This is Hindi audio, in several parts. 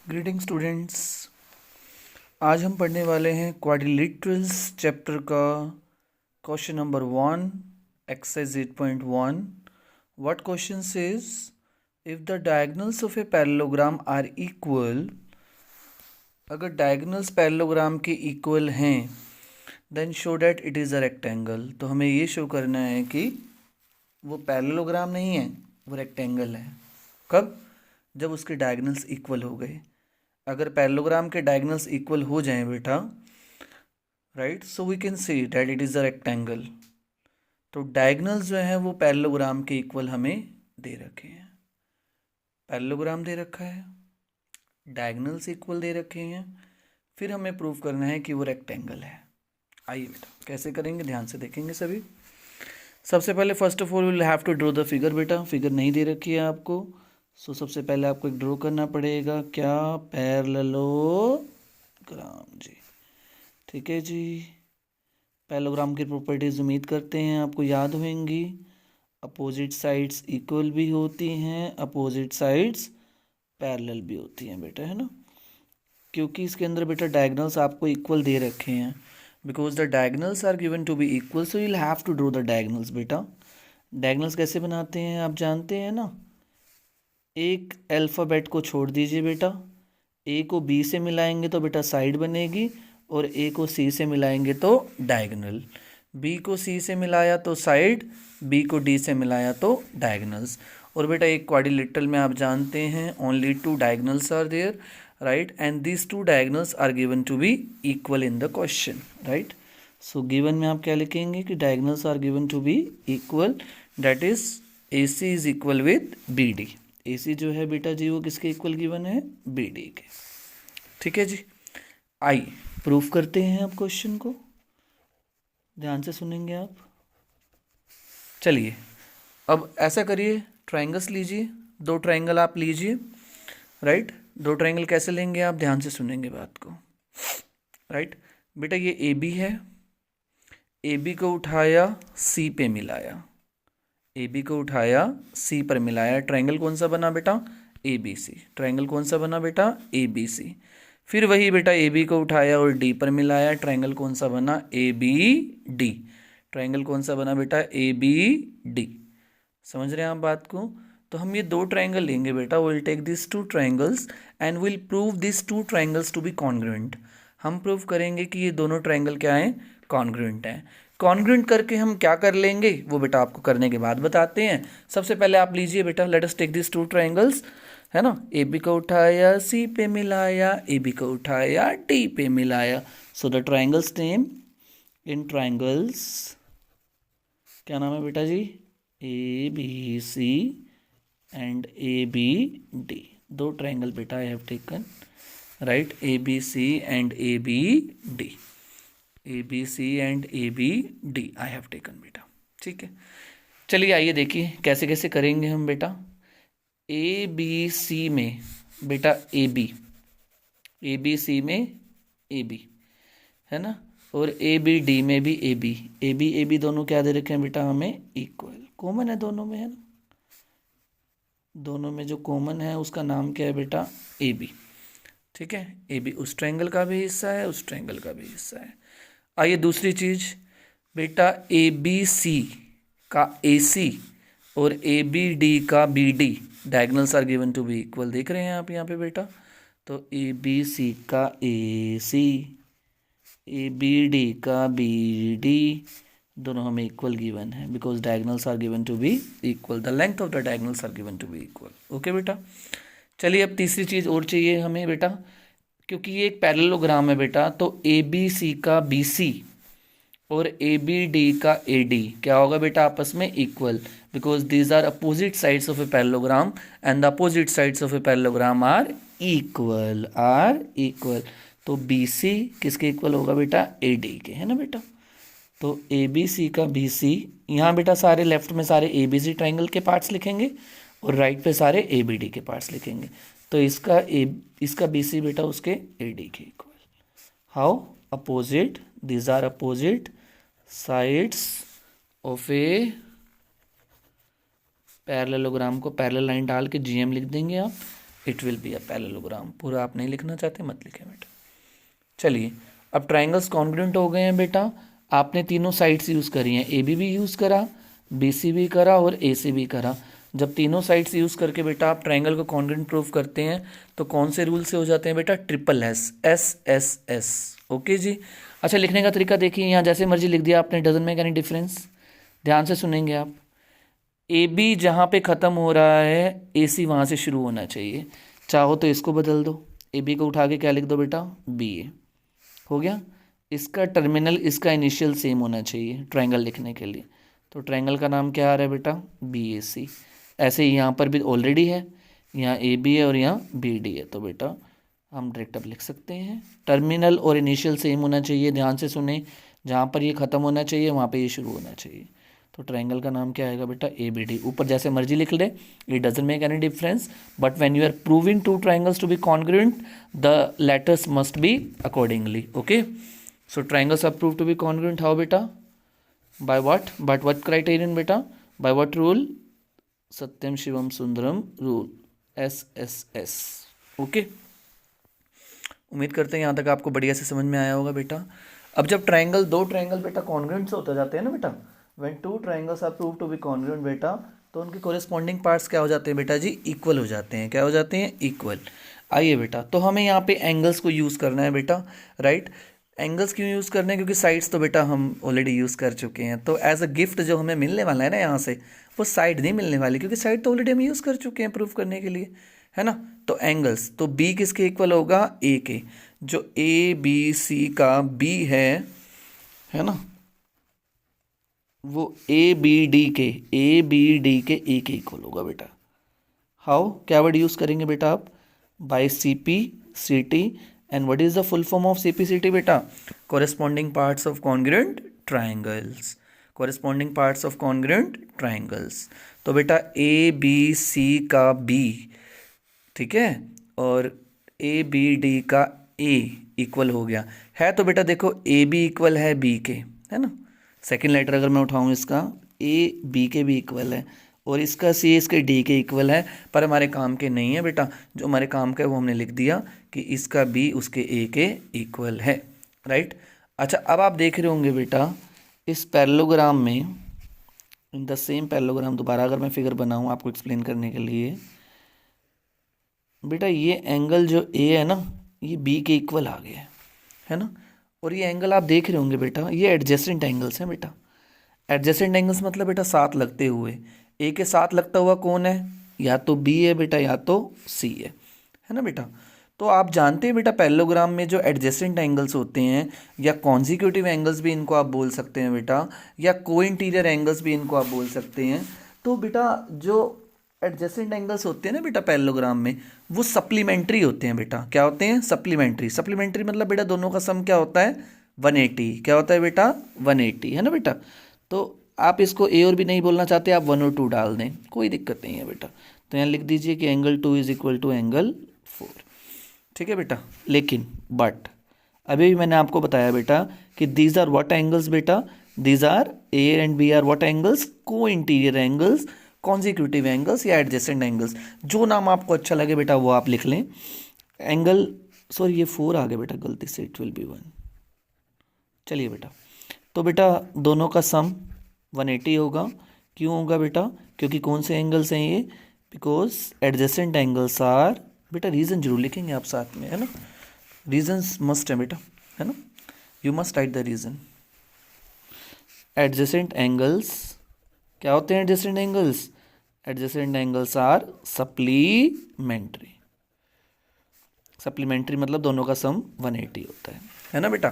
Greeting students. आज हम पढ़ने वाले हैं क्वाड्रिलेटरल्स चैप्टर का question number 1 exercise 8.1। What question says if the diagonals of a parallelogram are equal. अगर डायगोनल्स पैरेललोग्राम के इक्वल हैं then show that it is a rectangle. तो हमें ये शो करना है कि वो पैरेललोग्राम नहीं है, वो रेक्टेंगल है। कब? जब उसके डायगोनल्स इक्वल हो गए। अगर पैरेललोग्राम के डायगोनल्स इक्वल हो जाएं बेटा, right, so we can see that it is a rectangle. तो डायगोनल्स जो हैं वो पैरेललोग्राम के इक्वल हमें दे रखे हैं। पैरेललोग्राम दे रखा है, डायगोनल्स इक्वल दे रखे हैं, फिर हमें प्रूव करना है कि वो रेक्टेंगल है। आइए बेटा कैसे करेंगे, ध्यान से देखेंगे सभी। सबसे पहले first of all will have to draw the figure. बेटा फिगर नहीं दे रखी है आपको, सो सबसे पहले आपको एक ड्रॉ करना पड़ेगा। क्या? पैरेललोग्राम जी। ठीक है जी। पैरेललोग्राम की प्रॉपर्टीज उम्मीद करते हैं आपको याद होंगी। अपोजिट साइड्स इक्वल भी होती हैं, अपोजिट साइड्स पैरेलल भी होती हैं बेटा, है ना। क्योंकि इसके अंदर बेटा डायगोनल्स आपको इक्वल दे रखे हैं, because the diagonals are given to be equal, so you will have to draw the diagonals. बेटा डायगोनल्स कैसे बनाते हैं आप जानते हैं ना। एक अल्फ़ाबेट को छोड़ दीजिए बेटा, ए को बी से मिलाएंगे तो बेटा साइड बनेगी, और ए को सी से मिलाएंगे तो डायगोनल। बी को सी से मिलाया तो साइड, बी को डी से मिलाया तो डायगोनल्स। और बेटा एक क्वाड्रिलेटरल में आप जानते हैं only 2 diagonals are there, right, and these 2 diagonals are given to be equal in the question, right. So given में आप क्या लिखेंगे कि diagonals are given to be equal, that is A C is equal with B D. A C जो है बेटा जी वो किसके इक्वल गिवन है? बी डी के। ठीक है जी। आइए प्रूफ करते हैं आप क्वेश्चन को, ध्यान से सुनेंगे आप। चलिए अब ऐसा करिए, ट्रायंगल्स लीजिए, 2 ट्रायंगल आप लीजिए, राइट। 2 ट्रायंगल कैसे लेंगे आप ध्यान से सुनेंगे बात को, राइट। बेटा ये ए बी है, ए बी को उठाया सी पे मिलाया, ए बी को उठाया सी पर मिलाया, ट्रायंगल कौन सा बना बेटा? A B C. ट्रायंगल कौन सा बना बेटा? A B C. फिर वही बेटा ए बी को उठाया और डी पर मिलाया, ट्रायंगल कौन सा बना? ए बी डी। ट्रायंगल कौन सा बना बेटा? A B D. समझ रहे हैं आप बात को? तो हम ये 2 ट्रायंगल लेंगे बेटा, will take this 2 triangles and will prove this 2 triangles to be congruent. हम प्रूव करेंगे कि ये दोनों ट्रायंगल क्या हैं? कॉन्ग्रुएंट हैं। कॉन्ग्रुएंट करके हम क्या कर लेंगे वो बेटा आपको करने के बाद बताते हैं। सबसे पहले आप लीजिए बेटा, let us take this 2 triangles, है ना। ए बी को उठाया सी पे मिलाया, ए बी को उठाया डी पे मिलाया। So the triangles name in triangles क्या नाम है बेटा जी? A B C and A B D. 2 triangle बेटा I have taken, right, A B C and A B D. A B C and A B D I have taken बेटा। ठीक है, चलिए आइए देखिए कैसे कैसे करेंगे हम बेटा। ए बी सी में बेटा ए बी सी में ए बी, है ना, और ए बी डी में भी ए बी दोनों क्या दे रखे हैं बेटा हमें? इक्वल। कॉमन है दोनों में, है ना। दोनों में जो कॉमन है उसका नाम क्या है बेटा? A B. ठीक है, ए बी उस ट्रायंगल का भी हिस्सा है, उस ट्रायंगल का भी हिस्सा है। आइए दूसरी चीज बेटा, ए बी सी का ए सी और ए बी डी का B D, diagonals are given to be equal. देख रहे हैं आप यहाँ पे बेटा, तो ए बी सी का A C, A B D का बी डी, दोनों हमें इक्वल गिवन है, because diagonals are given to be equal, the length of the diagonals are given to be equal. Okay बेटा, चलिए अब तीसरी चीज़ और चाहिए हमें बेटा, क्योंकि ये एक पैरेललोग्राम है बेटा, तो ए बी सी का बी सी और ए बी डी का ए डी क्या होगा बेटा? आपस में equal, because these are opposite sides of a parallelogram and the opposite sides of a parallelogram are equal. तो बी सी किसके इक्वल होगा बेटा? ए डी के, है ना बेटा। तो ए बी सी का बी सी, यहाँ बेटा सारे लेफ्ट में सारे ए बी सी ट्राइंगल के पार्ट्स लिखेंगे और राइट पे सारे ए बी डी के पार्ट्स लिखेंगे। तो इसका बी सी बेटा उसके ए डी के equal. How? Opposite, these are opposite sides of a parallelogram को पैरेलल लाइन डाल के जीएम लिख देंगे आप, it will be a parallelogram. पूरा आप नहीं लिखना चाहते मत लिखें बेटा। चलिए अब ट्राइंगल्स कॉन्ग्रुएंट हो गए हैं बेटा। आपने तीनों साइड्स यूज़ करी हैं, ए बी भी यूज़ करा, बी सी भी करा और ए सी भी करा। जब तीनों साइड्स यूज़ करके बेटा आप ट्राइंगल को कॉन्ग्रुएंट प्रूव करते हैं तो कौन से रूल से हो जाते हैं बेटा? Triple S, S S S. Okay जी। अच्छा लिखने का तरीका देखिए, यहाँ जैसे मर्जी लिख दिया आपने, डजंट मेक एनी डिफरेंस। ध्यान से सुनेंगे आप। ए बी जहाँ पे ख़त्म हो रहा है ए सी वहाँ से शुरू होना चाहिए। चाहो तो इसको बदल दो, ए बी को उठा के क्या लिख दो बेटा? बी ए। हो गया। इसका टर्मिनल इसका इनिशियल सेम होना चाहिए ट्रायंगल लिखने के लिए, तो ट्रायंगल का नाम क्या आ रहा है बेटा? बी ए सी। ऐसे ही यहाँ पर भी ऑलरेडी है, यहाँ ए बी है और यहाँ बी डी है, तो बेटा हम डायरेक्ट अब लिख सकते हैं टर्मिनल और इनिशियल सेम होना चाहिए। ध्यान से सुने, जहाँ पर ये ख़त्म होना चाहिए वहाँ पे ये शुरू होना चाहिए। तो ट्रायंगल का नाम क्या आएगा बेटा? A B D. ऊपर जैसे मर्जी लिख ले, it doesn't make any difference, but when you are proving two triangles to be congruent the letters must be accordingly. Okay, so triangles are prove to be congruent how बेटा? By what? But what criterion बेटा? By what rule? Satyam Shivam Sundaram rule, S S S. Okay, उम्मीद करते हैं यहाँ तक आपको बढ़िया से समझ में आया होगा बेटा। अब जब ट्रायंगल, दो ट्रायंगल बेटा कॉन्ग्रुएंट से होते जाते हैं ना बेटा, when two triangles are prove to be congruent बेटा, तो उनके कोरेस्पॉन्डिंग पार्ट्स क्या हो जाते हैं बेटा जी? इक्वल हो जाते हैं। क्या हो जाते हैं? इक्वल। आइए बेटा, तो हमें यहाँ पे एंगल्स को यूज़ करना है बेटा, राइट। एंगल्स क्यों यूज़ करने हैं? क्योंकि साइड्स तो बेटा हम ऑलरेडी यूज़ कर चुके हैं, तो एज अ गिफ्ट जो हमें मिलने वाला है ना यहाँ से, वो साइड नहीं मिलने वाली, क्योंकि साइड तो ऑलरेडी हम यूज़ कर चुके हैं प्रूफ करने के लिए, है ना। तो एंगल्स, तो बी किसके इक्वल होगा? ए के। जो ए बी सी का बी है ना, वो ए बी डी के ए के इक्वल होगा बेटा। हाउ? क्या वर्ड यूज़ करेंगे बेटा आप? By C P C T. And what is the full form of C P C T बेटा? Corresponding parts of congruent triangles. Corresponding parts of congruent triangles. तो बेटा ए बी सी का बी, ठीक है, और ए बी डी का ए इक्वल हो गया है। तो बेटा देखो ए बी इक्वल है बी के, है ना। सेकेंड लेटर अगर मैं उठाऊँ इसका, ए बी के भी इक्वल है और इसका सी इसके डी के इक्वल है, पर हमारे काम के नहीं है बेटा। जो हमारे काम का है वो हमने लिख दिया कि इसका बी उसके ए के इक्वल है, राइट। अच्छा, अब आप देख रहे होंगे बेटा इस पैरेललोग्राम में, इन द सेम पैरेललोग्राम, दोबारा अगर मैं फिगर बनाऊँ आपको एक्सप्लेन करने के लिए बेटा, ये एंगल जो ए है ना, ये बी के इक्वल आ गया है ना। और ये एंगल आप देख रहे होंगे बेटा, ये एडजेसेंट एंगल्स हैं बेटा। एडजेसेंट एंगल्स मतलब बेटा साथ लगते हुए। ए के साथ लगता हुआ कौन है? या तो बी है बेटा या तो सी है ना बेटा। तो आप जानते हैं बेटा पैरेललोग्राम में जो एडजेसेंट एंगल्स होते हैं, या कॉन्जिक्यूटिव एंगल्स भी इनको आप बोल सकते हैं बेटा, या को इंटीरियर एंगल्स भी इनको आप बोल सकते हैं। तो बेटा जो एडजेसेंट एंगल्स होते हैं ना बेटा पैरेललोग्राम में, वो सप्लीमेंट्री होते हैं बेटा। क्या होते हैं? सप्लीमेंट्री। सप्लीमेंट्री मतलब बेटा दोनों का सम क्या होता है? 180। क्या होता है बेटा? 180, है ना बेटा। तो आप इसको ए और भी नहीं बोलना चाहते, आप 1 और 2 डाल दें, कोई दिक्कत नहीं है बेटा। तो यहाँ लिख दीजिए कि angle 2 is equal to angle 4, ठीक है बेटा। लेकिन बट अभी भी मैंने आपको बताया बेटा कि दीज आर व्हाट एंगल्स बेटा? These are A and B are what angles? Co interior angles, consecutive angles या एडजेसेंट एंगल्स। जो नाम आपको अच्छा लगे बेटा वो आप लिख लें। एंगल, सॉरी ये 4 आ गया बेटा गलती से, इट विल बी 1। चलिए बेटा, तो बेटा दोनों का सम 180 होगा। क्यों होगा बेटा? क्योंकि कौन से एंगल्स हैं ये? बिकॉज एडजेसेंट एंगल्स आर, बेटा रीज़न जरूर लिखेंगे आप साथ में, है ना। रीजन्स मस्ट है बेटा, है ना, you must write the reason. Adjacent angles क्या होते हैं? Adjacent angles, adjacent angles are supplementary. Supplementary मतलब दोनों का सम 180 होता है ना बेटा।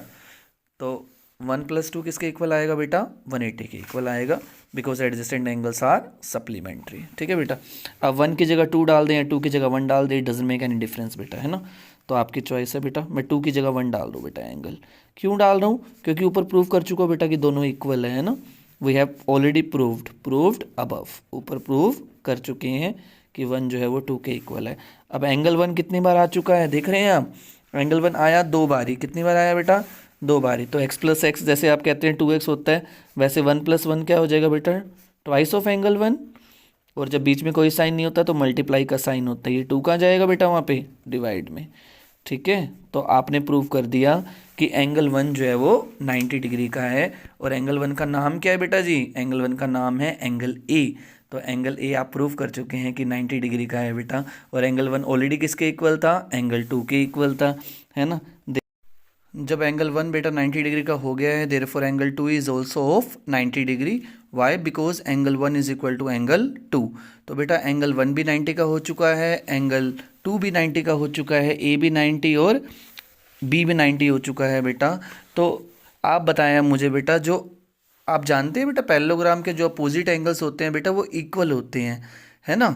तो 1 + 2 किसके इक्वल आएगा बेटा? 180 के इक्वल आएगा, because adjacent angles are supplementary, ठीक है बेटा। अब 1 की जगह 2 डाल दें या 2 की जगह 1 डाल दें, it doesn't make any difference बेटा, है ना। तो आपकी चॉइस है बेटा। मैं 2 की जगह 1 डाल दूँ बेटा एंगल। क्यों डाल रहा हूँ? क्योंकि ऊपर प्रूव कर चुका बेटा कि दोनों इक्वल है ना। We have already proved above, ऊपर प्रूव कर चुके हैं कि 1 जो है वो 2 के इक्वल है। अब एंगल 1 कितनी बार आ चुका है देख रहे हैं आप? एंगल 1 आया 2 बारी। कितनी बार आया बेटा? 2 बारी। तो x + x जैसे आप कहते हैं 2x होता है, वैसे 1 + 1 क्या हो जाएगा बेटा? Twice of angle 1। और जब बीच में कोई साइन नहीं होता तो मल्टीप्लाई का साइन होता है। ये 2 कहाँ जाएगा बेटा? वहाँ पे डिवाइड में। ठीक है, तो आपने प्रूव कर दिया कि एंगल 1 जो है वो 90 डिग्री का है। और एंगल 1 का नाम क्या है बेटा जी? एंगल 1 का नाम है एंगल ए। तो एंगल ए आप प्रूव कर चुके हैं कि 90 डिग्री का है बेटा। और एंगल 1 ऑलरेडी किसके इक्वल था? एंगल 2 के इक्वल था, है ना। जब एंगल 1 बेटा 90 डिग्री का हो गया है, therefore angle 2 is also of 90 degree. Why? Because angle 1 is equal to angle 2। तो बेटा एंगल 1 भी 90 का हो चुका है, एंगल 2 भी 90 का हो चुका है, ए भी 90 और बी भी 90 हो चुका है बेटा। तो आप बताया मुझे बेटा, जो आप जानते हैं बेटा पैरेललोग्राम के जो अपोजिट एंगल्स होते हैं बेटा वो इक्वल होते हैं, है ना।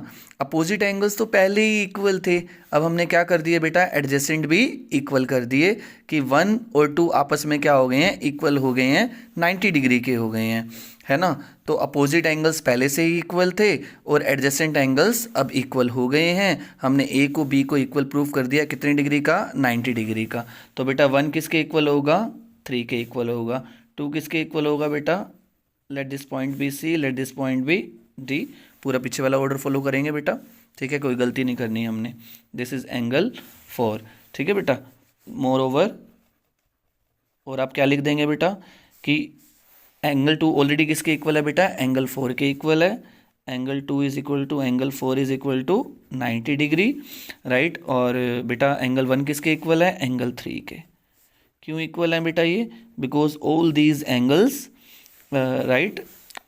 अपोजिट एंगल्स तो पहले ही इक्वल थे, अब हमने क्या कर दिए बेटा? एडजेसेंट भी इक्वल कर दिए कि 1 और 2 आपस में क्या हो गए हैं? इक्वल हो गए हैं, 90 डिग्री के हो गए हैं, है ना। तो अपोजिट एंगल्स पहले से ही इक्वल थे और एडजेसेंट एंगल्स अब इक्वल हो गए हैं। हमने ए को बी को इक्वल प्रूव कर दिया, कितने डिग्री का? 90 डिग्री का। तो बेटा 1 किसके इक्वल होगा? 3 के इक्वल होगा। 2 किसके इक्वल होगा बेटा? Let this point B C, let this point B D. पूरा पीछे वाला ऑर्डर फॉलो करेंगे बेटा, ठीक है, कोई गलती नहीं करनी हमने। दिस इज एंगल 4, ठीक है बेटा। मोर ओवर, और आप क्या लिख देंगे बेटा कि एंगल 2 ऑलरेडी किसके इक्वल है बेटा? एंगल 4 के इक्वल है। Angle 2 is equal to angle 4 is equal to 90 degree, right. और बेटा एंगल 1 किसके इक्वल है? एंगल 3 के। क्यों इक्वल है बेटा ये? Because all these angles right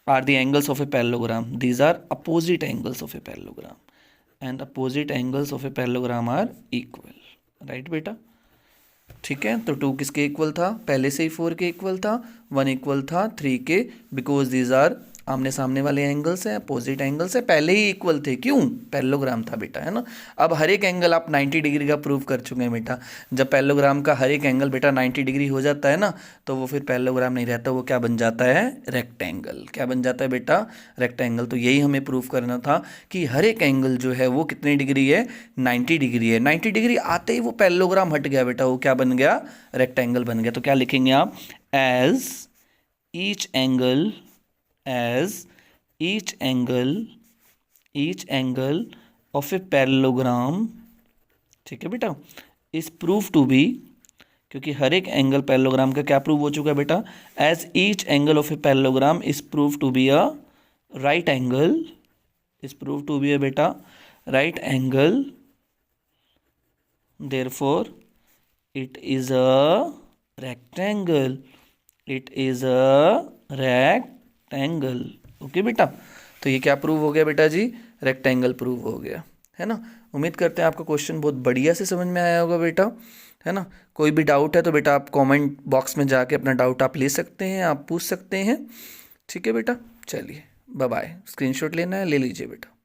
are the angles of a parallelogram. These are opposite angles of a parallelogram, and opposite angles of a parallelogram are equal, right बेटा। ठीक है, तो 2 किसके इक्वल था? पहले से ही 4 के इक्वल था। 1 इक्वल था 3 के, बिकॉज दीज आर आमने सामने वाले एंगल्स हैं, अपोजिट एंगल्स है, पहले ही इक्वल थे। क्यों? पैरेललोग्राम था बेटा, है ना। अब हर एक एंगल आप 90 डिग्री का प्रूव कर चुके हैं बेटा। जब पैरेललोग्राम का हर एक एंगल बेटा 90 डिग्री हो जाता है ना, तो वो फिर पैरेललोग्राम नहीं रहता, वो क्या बन जाता है? रेक्टेंगल। क्या बन जाता है बेटा? रेक्टेंगल। तो यही हमें प्रूव करना था कि हर एक एंगल जो है वो कितनी डिग्री है? 90 डिग्री है। 90 डिग्री आते ही वो पैरेललोग्राम हट गया बेटा, वो क्या बन गया? रेक्टेंगल बन गया। तो क्या लिखेंगे आप? As each angle, as each angle of a parallelogram, ठीक है बेटा, is proved to be, क्योंकि हर एक एंगल पैरेललोग्राम का क्या प्रूव हो चुका है बेटा? As each angle of a parallelogram is prove to be a राइट एंगल, इज प्रूव टू बी अ बेटा right angle, therefore it is a rectangle, it is a rectangle। Okay बेटा, तो ये क्या प्रूव हो गया बेटा जी? रेक्टेंगल प्रूव हो गया, है ना। उम्मीद करते हैं आपको क्वेश्चन बहुत बढ़िया से समझ में आया होगा बेटा, है ना। कोई भी डाउट है तो बेटा आप कमेंट बॉक्स में जाके अपना डाउट आप ले सकते हैं, आप पूछ सकते हैं, ठीक है बेटा। चलिए बाय बाय। स्क्रीनशॉट लेना है ले लीजिए बेटा।